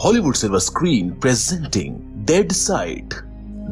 Hollywood silver screen presenting dead site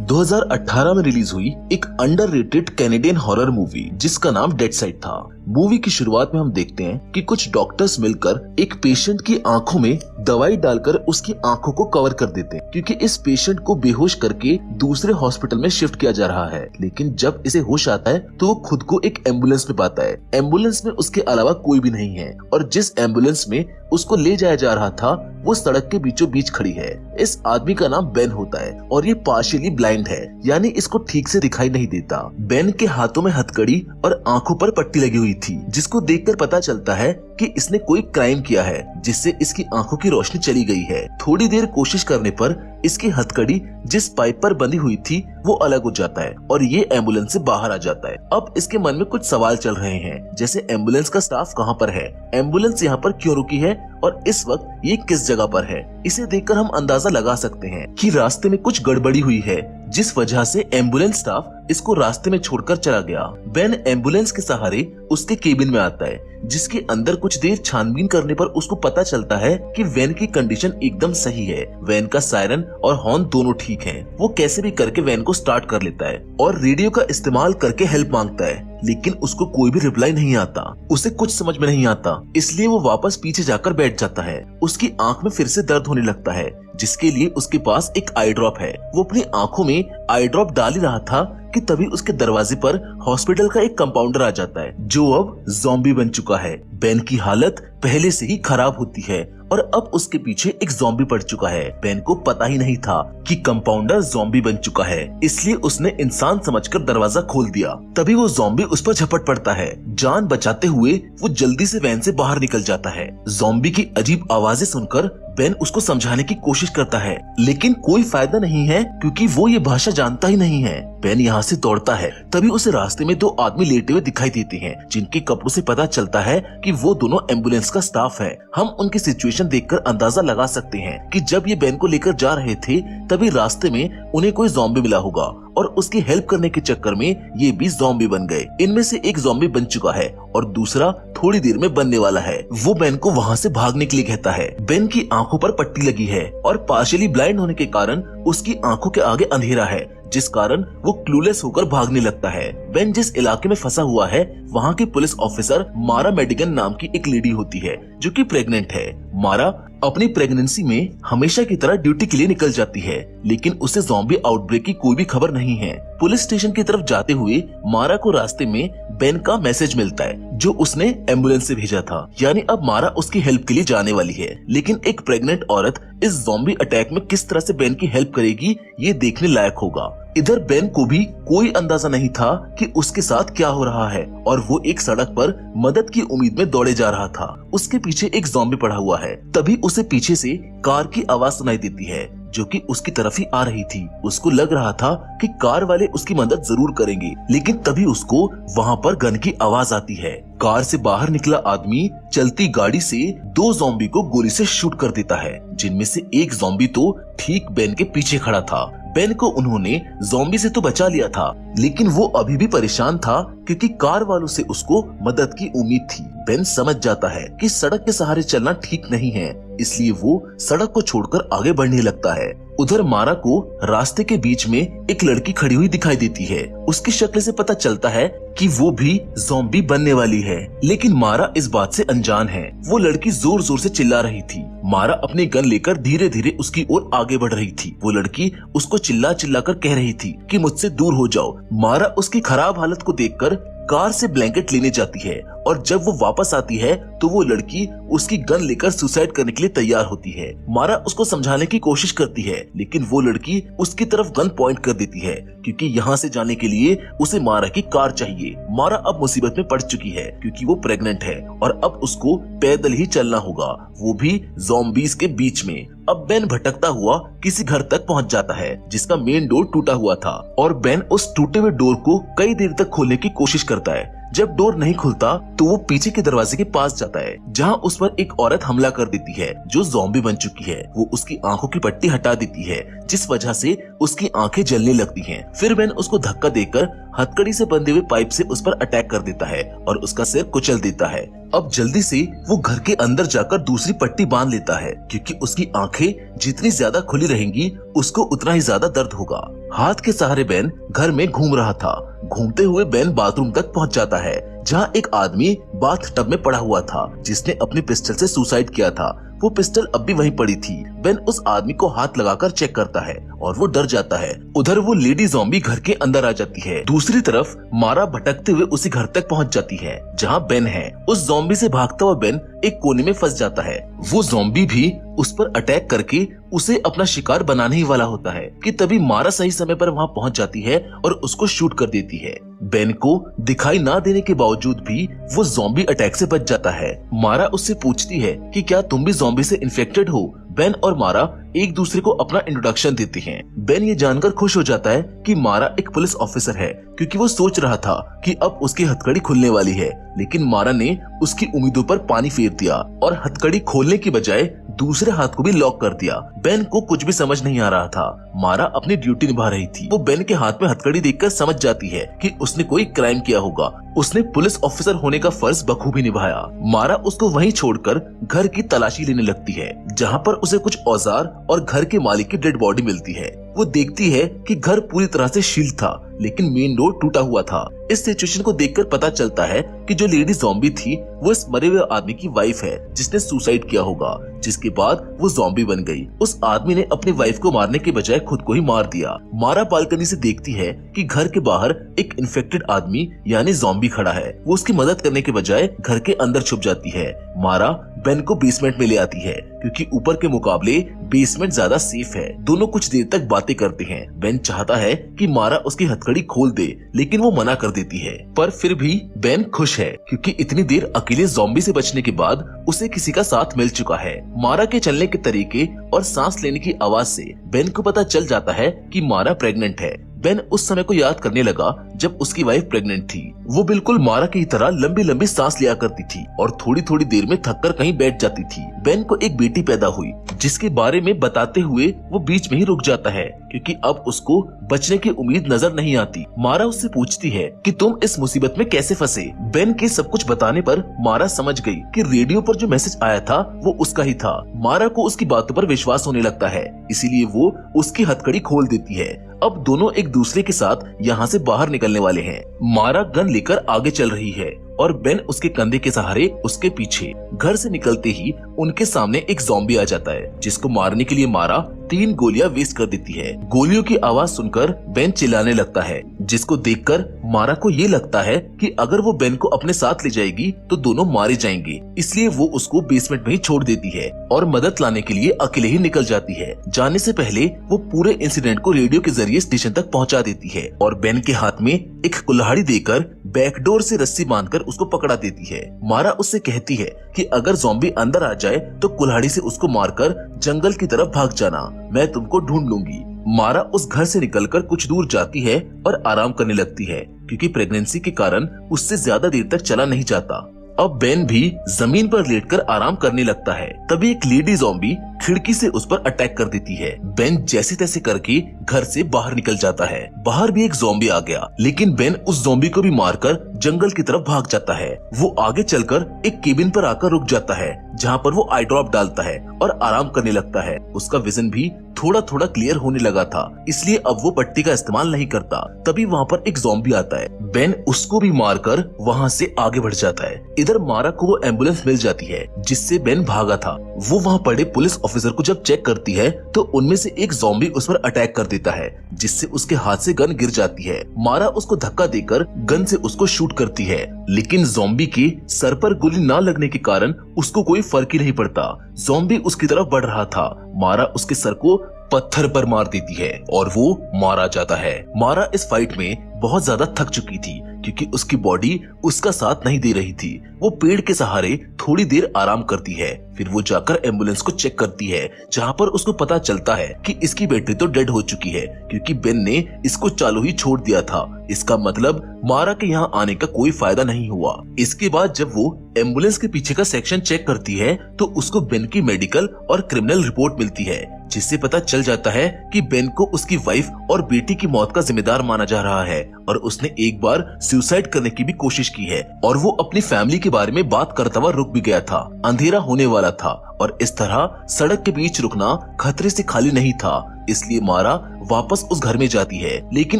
2018 में release हुई एक अंडररेटेड कैनेडियन हॉरर मूवी जिसका नाम डेड साइट था। मूवी की शुरुआत में हम देखते हैं कि कुछ डॉक्टर्स मिलकर एक पेशेंट की आंखों में दवाई डालकर उसकी आंखों को कवर कर देते हैं, क्योंकि इस पेशेंट को बेहोश करके दूसरे हॉस्पिटल में शिफ्ट किया जा रहा है। लेकिन जब इसे होश आता है तो वो खुद को एक एम्बुलेंस में पाता है। एम्बुलेंस में उसके अलावा कोई भी नहीं है और जिस एम्बुलेंस में उसको ले जाया जा रहा था वो सड़क के बीचों बीच खड़ी है। इस आदमी का नाम बेन होता है और ये पार्शियली ब्लाइंड है, यानी इसको ठीक से दिखाई नहीं देता। बेन के हाथों में हथकड़ी और आंखों पर पट्टी लगी हुई थी, जिसको देखकर पता चलता है कि इसने कोई क्राइम किया है जिससे इसकी आंखों की रोशनी चली गई है। थोड़ी देर कोशिश करने पर इसकी हथकड़ी जिस पाइप पर बंधी हुई थी वो अलग हो जाता है और ये एम्बुलेंस से बाहर आ जाता है। अब इसके मन में कुछ सवाल चल रहे हैं, जैसे एम्बुलेंस का स्टाफ कहाँ पर है, एम्बुलेंस यहाँ पर क्यों रुकी है और इस वक्त ये किस जगह पर है। इसे देखकर हम अंदाजा लगा सकते हैं कि रास्ते में कुछ गड़बड़ी हुई है, जिस वजह से एम्बुलेंस स्टाफ इसको रास्ते में छोड़कर चला गया। बेन एम्बुलेंस के सहारे उसके केबिन में आता है, जिसके अंदर कुछ देर छानबीन करने पर उसको पता चलता है कि वैन की कंडीशन एकदम सही है। वैन का सायरन और हॉर्न दोनों ठीक हैं। वो कैसे भी करके वैन को स्टार्ट कर लेता है और रेडियो का इस्तेमाल करके हेल्प मांगता है, लेकिन उसको कोई भी रिप्लाई नहीं आता। उसे कुछ समझ में नहीं आता, इसलिए वो वापस पीछे जाकर बैठ जाता है। उसकी आंख में फिर से दर्द होने लगता है, जिसके लिए उसके पास एक आई ड्रॉप है। वो अपनी आंखों में आई ड्रॉप डाल ही रहा था कि तभी उसके दरवाजे पर हॉस्पिटल का एक कंपाउंडर आ जाता है, जो अब ज़ॉम्बी बन चुका है। बेन की हालत पहले से ही खराब होती है और अब उसके पीछे एक ज़ॉम्बी पड़ चुका है। बेन को पता ही नहीं था कि कंपाउंडर ज़ॉम्बी बन चुका है, इसलिए उसने इंसान समझकर दरवाजा खोल दिया। तभी वो ज़ॉम्बी उस पर झपट पड़ता है। जान बचाते हुए वो जल्दी से वैन से बाहर निकल जाता है। ज़ॉम्बी की अजीब आवाजें सुनकर बेन उसको समझाने की कोशिश करता है, लेकिन कोई फायदा नहीं है क्योंकि वो ये भाषा जानता ही नहीं है। बेन यहाँ से दौड़ता है, तभी उसे रास्ते में दो आदमी लेटे हुए दिखाई देते हैं, जिनके कपड़ों से पता चलता है कि वो दोनों एम्बुलेंस का स्टाफ है। हम उनकी सिचुएशन देखकर अंदाजा लगा सकते हैं कि जब ये बेन को लेकर जा रहे थे तभी रास्ते में उन्हें कोई ज़ॉम्बी मिला होगा और उसकी हेल्प करने के चक्कर में ये भी ज़ॉम्बी बन गए। इनमें से एक ज़ॉम्बी बन चुका है और दूसरा थोड़ी देर में बनने वाला है। वो बेन को वहाँ से भागने के लिए कहता है। बेन की आंखों पर पट्टी लगी है और पार्शियली ब्लाइंड होने के कारण उसकी आंखों के आगे अंधेरा है, जिस कारण वो क्लूलेस होकर भागने लगता है। बेन जिस इलाके में फंसा हुआ है वहाँ की पुलिस ऑफिसर मारा मेडिगन नाम की एक लेडी होती है, जो कि प्रेग्नेंट है। मारा अपनी प्रेगनेंसी में हमेशा की तरह ड्यूटी के लिए निकल जाती है, लेकिन उसे ज़ॉम्बी आउटब्रेक की कोई भी खबर नहीं है। पुलिस स्टेशन की तरफ जाते हुए मारा को रास्ते में बेन का मैसेज मिलता है, जो उसने एम्बुलेंस से भेजा था, यानी अब मारा उसकी हेल्प के लिए जाने वाली है। लेकिन एक प्रेग्नेंट औरत इस ज़ॉम्बी अटैक में किस तरह से बेन की हेल्प करेगी ये देखने लायक होगा। इधर बेन को भी कोई अंदाजा नहीं था कि उसके साथ क्या हो रहा है और वो एक सड़क पर मदद की उम्मीद में दौड़े जा रहा था। उसके पीछे एक ज़ॉम्बी पड़ा हुआ है। तभी उसे पीछे से कार की आवाज सुनाई देती है, जो कि उसकी तरफ ही आ रही थी। उसको लग रहा था कि कार वाले उसकी मदद जरूर करेंगे, लेकिन तभी उसको वहाँ पर गन की आवाज आती है। कार से बाहर निकला आदमी चलती गाड़ी से दो ज़ॉम्बी को गोली से शूट कर देता है, जिनमें से एक ज़ॉम्बी तो ठीक बेन के पीछे खड़ा था। बेन को उन्होंने ज़ॉम्बी से तो बचा लिया था, लेकिन वो अभी भी परेशान था क्योंकि कार वालों से उसको मदद की उम्मीद थी। बेन समझ जाता है कि सड़क के सहारे चलना ठीक नहीं है, इसलिए वो सड़क को छोड़कर आगे बढ़ने लगता है। उधर मारा को रास्ते के बीच में एक लड़की खड़ी हुई दिखाई देती है। उसकी शक्ल से पता चलता है कि वो भी ज़ॉम्बी बनने वाली है, लेकिन मारा इस बात से अनजान है। वो लड़की जोर जोर से चिल्ला रही थी। मारा अपनी गन लेकर धीरे धीरे उसकी ओर आगे बढ़ रही थी। वो लड़की उसको चिल्ला चिल्ला कर कह रही थी कि मुझसे दूर हो जाओ। मारा उसकी खराब हालत को देखकर कार से ब्लैंकेट लेने जाती है और जब वो वापस आती है तो वो लड़की उसकी गन लेकर सुसाइड करने के लिए तैयार होती है। मारा उसको समझाने की कोशिश करती है, लेकिन वो लड़की उसकी तरफ गन पॉइंट कर देती है, क्योंकि यहाँ से जाने के लिए उसे मारा की कार चाहिए। मारा अब मुसीबत में पड़ चुकी है क्योंकि वो प्रेग्नेंट है और अब उसको पैदल ही चलना होगा, वो भी ज़ॉम्बीज़ के बीच में। अब बेन भटकता हुआ किसी घर तक पहुंच जाता है जिसका मेन डोर टूटा हुआ था और बेन उस टूटे हुए डोर को कई देर तक खोलने की कोशिश करता है, जब डोर नहीं खुलता तो वो पीछे के दरवाजे के पास जाता है, जहाँ उस पर एक औरत हमला कर देती है जो ज़ॉम्बी बन चुकी है। वो उसकी आंखों की पट्टी हटा देती है, जिस वजह से उसकी आंखें जलने लगती हैं। फिर बेन उसको धक्का देकर हथकड़ी से बंधे हुए पाइप से उस पर अटैक कर देता है और उसका सिर कुचल देता है। अब जल्दी से वो घर के अंदर जाकर दूसरी पट्टी बांध लेता है, क्योंकि उसकी आंखें जितनी ज्यादा खुली रहेंगी उसको उतना ही ज्यादा दर्द होगा। हाथ के सहारे बेन घर में घूम रहा था। घूमते हुए बेन बाथरूम तक पहुंच जाता है, जहां एक आदमी बाथ टब में पड़ा हुआ था जिसने अपनी पिस्टल से सुसाइड किया था। वो पिस्टल अब भी वहीं पड़ी थी। बेन उस आदमी को हाथ लगाकर चेक करता है और वो डर जाता है। उधर वो लेडी ज़ॉम्बी घर के अंदर आ जाती है। दूसरी तरफ मारा भटकते हुए उसी घर तक पहुंच जाती है जहां बेन है। उस ज़ॉम्बी से भागता हुआ बेन एक कोने में फंस जाता है। वो ज़ॉम्बी भी उस पर अटैक करके उसे अपना शिकार बनाने ही वाला होता है कि तभी मारा सही समय पर वहां पहुंच जाती है और उसको शूट कर देती है। बेन को दिखाई ना देने के बावजूद भी वो ज़ॉम्बी अटैक से बच जाता है। मारा उससे पूछती है कि क्या तुम भी ज़ॉम्बी से इन्फेक्टेड हो। बेन और मारा एक दूसरे को अपना इंट्रोडक्शन देते हैं। बेन ये जानकर खुश हो जाता है कि मारा एक पुलिस ऑफिसर है, क्योंकि वो सोच रहा था कि अब उसकी हथकड़ी खुलने वाली है, लेकिन मारा ने उसकी उम्मीदों पर पानी फेर दिया और हथकड़ी खोलने की बजाय दूसरे हाथ को भी लॉक कर दिया। बेन को कुछ भी समझ नहीं आ रहा था। मारा अपनी ड्यूटी निभा रही थी। वो बेन के हाथ में हथकड़ी देखकर समझ जाती है कि उसने कोई क्राइम किया होगा। उसने पुलिस ऑफिसर होने का फर्ज बखूबी निभाया। मारा उसको वहीं छोड़कर घर की तलाशी लेने लगती है, जहाँ पर उसे कुछ औजार और घर के मालिक की डेड बॉडी मिलती है। वो देखती है कि घर पूरी तरह से शील्ड था, लेकिन मेन डोर टूटा हुआ था। इस सिचुएशन को देखकर पता चलता है कि जो लेडी ज़ॉम्बी थी वो इस मरे हुए आदमी की वाइफ है, जिसने सुसाइड किया होगा, जिसके बाद वो ज़ॉम्बी बन गई। उस आदमी ने अपनी वाइफ को मारने के बजाय खुद को ही मार दिया। मारा बालकनी से देखती है कि घर के बाहर एक इन्फेक्टेड आदमी यानी ज़ॉम्बी खड़ा है। वो उसकी मदद करने के बजाय घर के अंदर छुप जाती है। मारा बेन को बेसमेंट में ले आती है, क्योंकि ऊपर के मुकाबले बेसमेंट ज्यादा सेफ है। दोनों कुछ देर तक बातें करते हैं। बेन चाहता है कि मारा उसकी हथकड़ी खोल दे, लेकिन वो मना कर देती है। पर फिर भी बेन खुश है, क्योंकि इतनी देर अकेले ज़ॉम्बी से बचने के बाद उसे किसी का साथ मिल चुका है। मारा के चलने के तरीके और सांस लेने की आवाज से बेन को पता चल जाता है कि मारा प्रेग्नेंट है। बेन उस समय को याद करने लगा जब उसकी वाइफ प्रेग्नेंट थी। वो बिल्कुल मारा की तरह लंबी लंबी सांस लिया करती थी और थोड़ी थोड़ी देर में थककर कहीं बैठ जाती थी। बेन को एक बेटी पैदा हुई, जिसके बारे में बताते हुए वो बीच में ही रुक जाता है, क्योंकि अब उसको बचने की उम्मीद नजर नहीं आती। मारा उससे पूछती है कि तुम इस मुसीबत में कैसे फंसे। बेन के सब कुछ बताने पर मारा समझ गई कि रेडियो पर जो मैसेज आया था वो उसका ही था। मारा को उसकी बातों पर विश्वास होने लगता है, इसीलिए वो उसकी हथकड़ी खोल देती है। अब दोनों एक दूसरे के साथ यहाँ से बाहर निकलने वाले हैं। मारा गन लेकर आगे चल रही है और बेन उसके कंधे के सहारे उसके पीछे। घर से निकलते ही उनके सामने एक ज़ॉम्बी आ जाता है, जिसको मारने के लिए मारा 3 गोलियां वेस्ट कर देती है। गोलियों की आवाज सुनकर बेन चिल्लाने लगता है, जिसको देखकर मारा को ये लगता है कि अगर वो बेन को अपने साथ ले जाएगी तो दोनों मारे जाएंगे। इसलिए वो उसको बेसमेंट में ही छोड़ देती है और मदद लाने के लिए अकेले ही निकल जाती है। जाने से पहले वो पूरे इंसिडेंट को रेडियो के जरिए स्टेशन तक पहुंचा देती है और बेन के हाथ में एक कुल्हाड़ी देकर बैकडोर से रस्सी बांधकर उसको पकड़ा देती है। मारा उससे कहती है कि अगर ज़ॉम्बी अंदर आ जाए तो कुल्हाड़ी से उसको मारकर जंगल की तरफ भाग जाना, मैं तुमको ढूंढ लूंगी। मारा उस घर से निकलकर कुछ दूर जाती है और आराम करने लगती है, क्योंकि प्रेगनेंसी के कारण उससे ज्यादा देर तक चला नहीं जाता। अब बेन भी जमीन पर लेटकर आराम करने लगता है। तभी एक लेडी ज़ॉम्बी खिड़की से उस पर अटैक कर देती है। बेन जैसे तैसे करके घर से बाहर निकल जाता है। बाहर भी एक ज़ॉम्बी आ गया, लेकिन बेन उस ज़ॉम्बी को भी मारकर जंगल की तरफ भाग जाता है। वो आगे चलकर एक केबिन पर आकर रुक जाता है, जहाँ पर वो आई ड्रॉप डालता है और आराम करने लगता है। उसका विजन भी थोड़ा थोड़ा क्लियर होने लगा था, इसलिए अब वो पट्टी का इस्तेमाल नहीं करता। तभी वहाँ पर एक ज़ॉम्बी आता है। बेन उसको भी मारकर वहाँ से आगे बढ़ जाता है। इधर मारा को वो एम्बुलेंस मिल जाती है, जिससे बेन भागा था। वो वहाँ पड़े पुलिस ऑफिसर को जब चेक करती है तो उनमें से एक ज़ॉम्बी उस पर अटैक कर देता है, जिससे उसके हाथ से गन गिर जाती है। मारा उसको धक्का देकर गन से उसको शूट करती है, लेकिन ज़ॉम्बी के सर पर गोली ना लगने के कारण उसको कोई फर्क ही नहीं पड़ता। ज़ॉम्बी उसकी तरफ बढ़ रहा था। मारा उसके सर को पत्थर पर मार देती है और वो मारा जाता है। मारा इस फाइट में बहुत ज्यादा थक चुकी थी, क्योंकि उसकी बॉडी उसका साथ नहीं दे रही थी। वो पेड़ के सहारे थोड़ी देर आराम करती है, फिर वो जाकर एम्बुलेंस को चेक करती है, जहाँ पर उसको पता चलता है कि इसकी बैटरी तो डेड हो चुकी है क्योंकि बेन ने इसको चालू ही छोड़ दिया था। इसका मतलब मारा के यहाँ आने का कोई फायदा नहीं हुआ। इसके बाद जब वो एम्बुलेंस के पीछे का सेक्शन चेक करती है तो उसको बेन की मेडिकल और क्रिमिनल रिपोर्ट मिलती है, जिससे पता चल जाता है कि बेन को उसकी वाइफ और बेटी की मौत का जिम्मेदार माना जा रहा है और उसने एक बार सुसाइड करने की भी कोशिश की है और वो अपनी फैमिली के बारे में बात करता हुआ रुक भी गया था। अंधेरा होने वाला था और इस तरह सड़क के बीच रुकना खतरे से खाली नहीं था, इसलिए मारा वापस उस घर में जाती है, लेकिन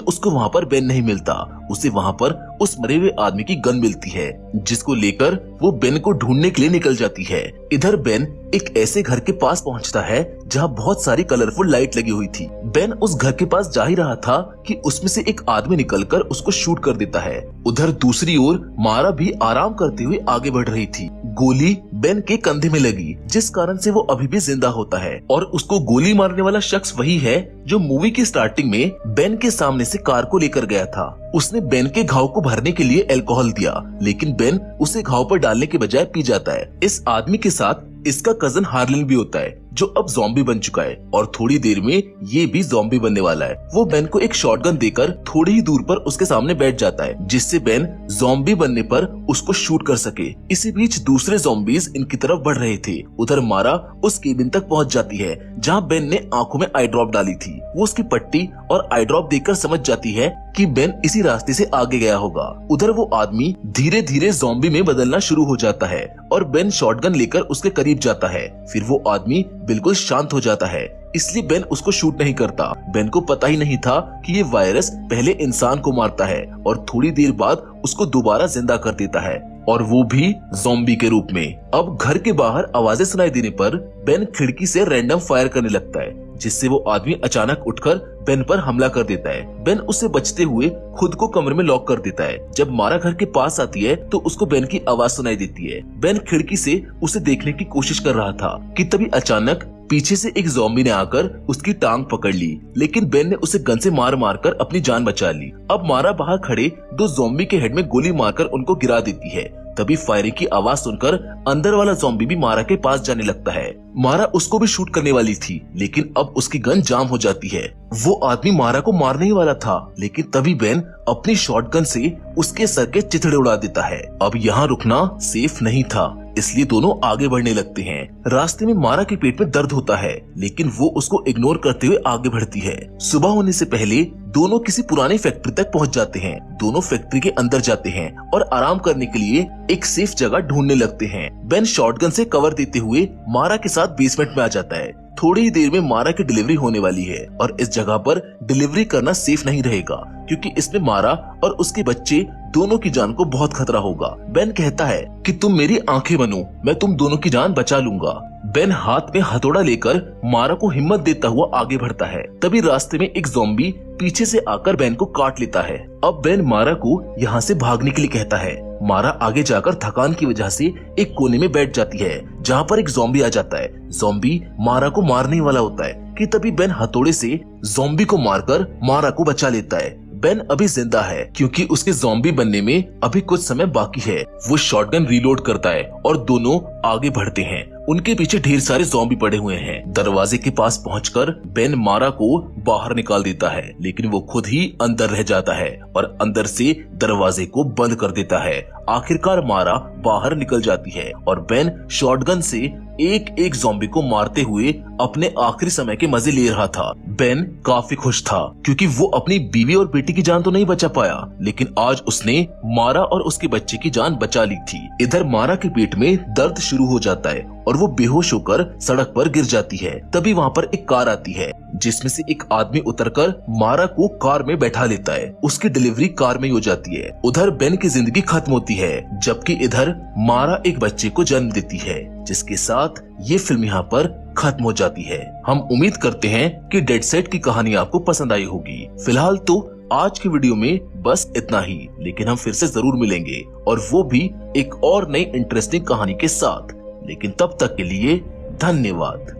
उसको वहाँ पर बेन नहीं मिलता। उसे वहाँ पर उस मरे हुए आदमी की गन मिलती है, जिसको लेकर वो बेन को ढूंढने के लिए निकल जाती है। इधर बेन एक ऐसे घर के पास पहुँचता है जहाँ बहुत सारी कलरफुल लाइट लगी हुई थी। बेन उस घर के पास जा ही रहा था कि उसमें से एक आदमी निकलकर उसको शूट कर देता है। उधर दूसरी ओर मारा भी आराम करते हुए आगे बढ़ रही थी। गोली बेन के कंधे में लगी, जिस कारण से वो अभी भी जिंदा होता है और उसको गोली मारने वाला शख्स वही है जो मूवी की स्टार्टिंग में बेन के सामने से कार को लेकर गया था। उसने बेन के घाव को भरने के लिए अल्कोहल दिया, लेकिन बेन उसे घाव पर डालने के बजाय पी जाता है। इस आदमी के साथ इसका कजन हार्लिन भी होता है, जो अब ज़ॉम्बी बन चुका है और थोड़ी देर में ये भी ज़ॉम्बी बनने वाला है। वो बेन को एक शॉटगन देकर थोड़ी ही दूर पर उसके सामने बैठ जाता है, जिससे बेन ज़ॉम्बी बनने पर उसको शूट कर सके। इसी बीच दूसरे ज़ॉम्बीज इनकी तरफ बढ़ रहे थे। उधर मारा उस केबिन तक पहुंच जाती है जहां बेन ने आंखों में आई ड्रॉप डाली थी। वो उसकी पट्टी और आई ड्रॉप देखकर समझ जाती है कि बेन इसी रास्ते से आगे गया होगा। उधर वो आदमी धीरे धीरे ज़ॉम्बी में बदलना शुरू हो जाता है और बेन शॉटगन लेकर उसके करीब जाता है। फिर वो आदमी बिल्कुल शांत हो जाता है, इसलिए बेन उसको शूट नहीं करता। बेन को पता ही नहीं था कि ये वायरस पहले इंसान को मारता है और थोड़ी देर बाद उसको दोबारा जिंदा कर देता है, और वो भी ज़ॉम्बी के रूप में। अब घर के बाहर आवाजें सुनाई देने पर बेन खिड़की से रैंडम फायर करने लगता है, जिससे वो आदमी अचानक उठकर बेन पर हमला कर देता है। बेन उससे बचते हुए खुद को कमरे में लॉक कर देता है। जब मारा घर के पास आती है तो उसको बेन की आवाज सुनाई देती है। बेन खिड़की से उसे देखने की कोशिश कर रहा था कि तभी अचानक पीछे से एक ज़ॉम्बी ने आकर उसकी टांग पकड़ ली, लेकिन बेन ने उसे गन से मार मारकर अपनी जान बचा ली। अब मारा बाहर खड़े दो ज़ॉम्बी के हेड में गोली मारकर उनको गिरा देती है। तभी फायरिंग की आवाज सुनकर अंदर वाला ज़ॉम्बी भी मारा के पास जाने लगता है। मारा उसको भी शूट करने वाली थी, लेकिन अब उसकी गन जाम हो जाती है। वो आदमी मारा को मारने ही वाला था, लेकिन तभी बेन अपनी शॉटगन से उसके सर के चिथड़े उड़ा देता है। अब यहाँ रुकना सेफ नहीं था, इसलिए दोनों आगे बढ़ने लगते हैं। रास्ते में मारा के पेट में दर्द होता है, लेकिन वो उसको इग्नोर करते हुए आगे बढ़ती है। सुबह होने से पहले दोनों किसी पुरानी फैक्ट्री तक पहुंच जाते हैं। दोनों फैक्ट्री के अंदर जाते हैं और आराम करने के लिए एक सेफ जगह ढूंढने लगते हैं। बेन शॉटगन से कवर देते हुए मारा के साथ बेसमेंट में आ जाता है। थोड़ी ही देर में मारा की डिलीवरी होने वाली है और इस जगह पर डिलीवरी करना सेफ नहीं रहेगा, क्योंकि इसमें मारा और उसके बच्चे दोनों की जान को बहुत खतरा होगा। बेन कहता है कि तुम मेरी आंखें बनो, मैं तुम दोनों की जान बचा लूंगा। बेन हाथ में हथौड़ा लेकर मारा को हिम्मत देता हुआ आगे बढ़ता है। तभी रास्ते में एक ज़ॉम्बी पीछे से आकर बेन को काट लेता है। अब बेन मारा को यहाँ से भागने के लिए कहता है। मारा आगे जाकर थकान की वजह से एक कोने में बैठ जाती है, जहाँ पर एक ज़ॉम्बी आ जाता है। ज़ॉम्बी मारा को मारने वाला होता है कि तभी बेन हथौड़े से ज़ॉम्बी को मारकर मारा को बचा लेता है। बेन अभी जिंदा है क्योंकि उसके ज़ॉम्बी बनने में अभी कुछ समय बाकी है। वो शॉटगन रीलोड करता है और दोनों आगे बढ़ते हैं। उनके पीछे ढेर सारे ज़ॉम्बी पड़े हुए हैं। दरवाजे के पास पहुंचकर बेन मारा को बाहर निकाल देता है, लेकिन वो खुद ही अंदर रह जाता है और अंदर से दरवाजे को बंद कर देता है। आखिरकार मारा बाहर निकल जाती है और बेन शॉटगन से एक एक ज़ॉम्बी को मारते हुए अपने आखिरी समय के मजे ले रहा था। बेन काफी खुश था क्योंकि वो अपनी बीवी और बेटी की जान तो नहीं बचा पाया, लेकिन आज उसने मारा और उसके बच्चे की जान बचा ली थी। इधर मारा के पेट में दर्द शुरू हो जाता है और वो बेहोश होकर सड़क पर गिर जाती है। तभी वहाँ पर एक कार आती है, जिसमें से एक आदमी उतरकर मारा को कार में बैठा लेता है। उसकी डिलीवरी कार में हो जाती है। उधर बेन की जिंदगी खत्म होती है, जबकि इधर मारा एक बच्चे को जन्म देती है, जिसके साथ ये फिल्म यहाँ पर खत्म हो जाती है। हम उम्मीद करते हैं कि डेड साइड की कहानी आपको पसंद आई होगी। फिलहाल तो आज की वीडियो में बस इतना ही, लेकिन हम फिर से जरूर मिलेंगे और वो भी एक और नई इंटरेस्टिंग कहानी के साथ। लेकिन तब तक के लिए धन्यवाद।